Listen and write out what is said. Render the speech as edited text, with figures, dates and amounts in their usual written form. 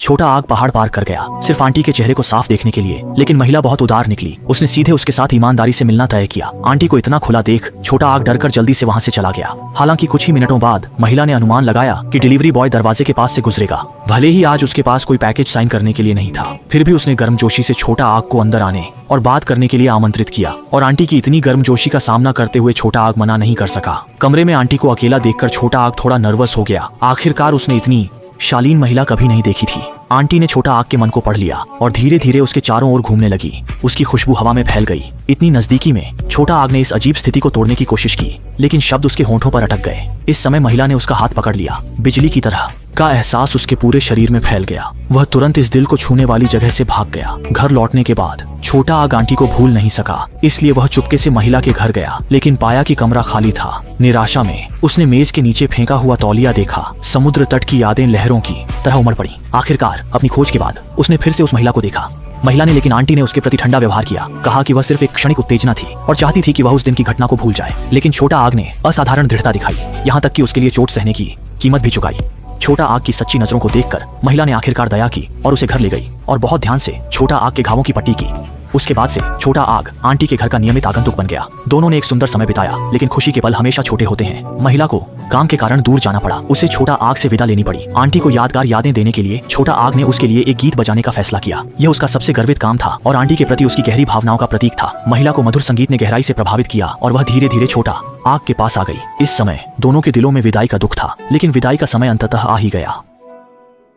छोटा आग पहाड़ पार कर गया, सिर्फ आंटी के चेहरे को साफ देखने के लिए। लेकिन महिला बहुत उदार निकली। उसने सीधे उसके साथ ईमानदारी से मिलना तय किया। आंटी को इतना खुला देख छोटा आग डरकर जल्दी से वहां से चला गया। हालांकि कुछ ही मिनटों बाद महिला ने अनुमान लगाया कि डिलीवरी बॉय दरवाजे के पास से गुजरेगा। भले ही आज उसके पास कोई पैकेज साइन करने के लिए नहीं था, फिर भी उसने गर्मजोशी से छोटा आग को अंदर आने और बात करने के लिए आमंत्रित किया। और आंटी की इतनी गर्मजोशी का सामना करते हुए छोटा आग मना नहीं कर सका। कमरे में आंटी को अकेला देखकर छोटा आग थोड़ा नर्वस हो गया। आखिरकार उसने इतनी शालीन महिला कभी नहीं देखी थी। आंटी ने छोटा आग के मन को पढ़ लिया और धीरे धीरे उसके चारों ओर घूमने लगी। उसकी खुशबू हवा में फैल गई। इतनी नजदीकी में छोटा आग ने इस अजीब स्थिति को तोड़ने की कोशिश की, लेकिन शब्द उसके होंठों पर अटक गए। इस समय महिला ने उसका हाथ पकड़ लिया। बिजली की तरह का एहसास उसके पूरे शरीर में फैल गया। वह तुरंत इस दिल को छूने वाली जगह से भाग गया। घर लौटने के बाद छोटा आग आंटी को भूल नहीं सका, इसलिए वह चुपके से महिला के घर गया, लेकिन पाया कि कमरा खाली था। निराशा में उसने मेज के नीचे फेंका हुआ तौलिया देखा। समुद्र तट की यादें लहरों की तरह उमड़ पड़ी। आखिरकार अपनी खोज के बाद उसने फिर से उस महिला को देखा। महिला ने, लेकिन आंटी ने उसके प्रति ठंडा व्यवहार किया। कहा कि वह सिर्फ एक क्षणिक उत्तेजना थी और चाहती थी कि वह उस दिन की घटना को भूल जाए। लेकिन छोटा आग ने असाधारण दृढ़ता दिखाई, यहाँ तक कि उसके लिए चोट सहने की कीमत भी चुकाई। छोटा आग की सच्ची नजरों को देखकर महिला ने आखिरकार दया की और उसे घर ले गई और बहुत ध्यान से छोटा आग के घावों की पट्टी की। उसके बाद से छोटा आग आंटी के घर का नियमित आगंतुक बन गया। दोनों ने एक सुंदर समय बिताया, लेकिन खुशी के पल हमेशा छोटे होते हैं। महिला को काम के कारण दूर जाना पड़ा। उसे छोटा आग से विदा लेनी पड़ी। आंटी को यादगार यादें देने के लिए छोटा आग ने उसके लिए एक गीत बजाने का फैसला किया। यह उसका सबसे गर्वित काम था और आंटी के प्रति उसकी गहरी भावनाओं का प्रतीक था। महिला को मधुर संगीत ने गहराई से प्रभावित किया और वह धीरे धीरे छोटा आग के पास आ गई। इस समय दोनों के दिलों में विदाई का दुख था, लेकिन विदाई का समय अंततः आ ही गया।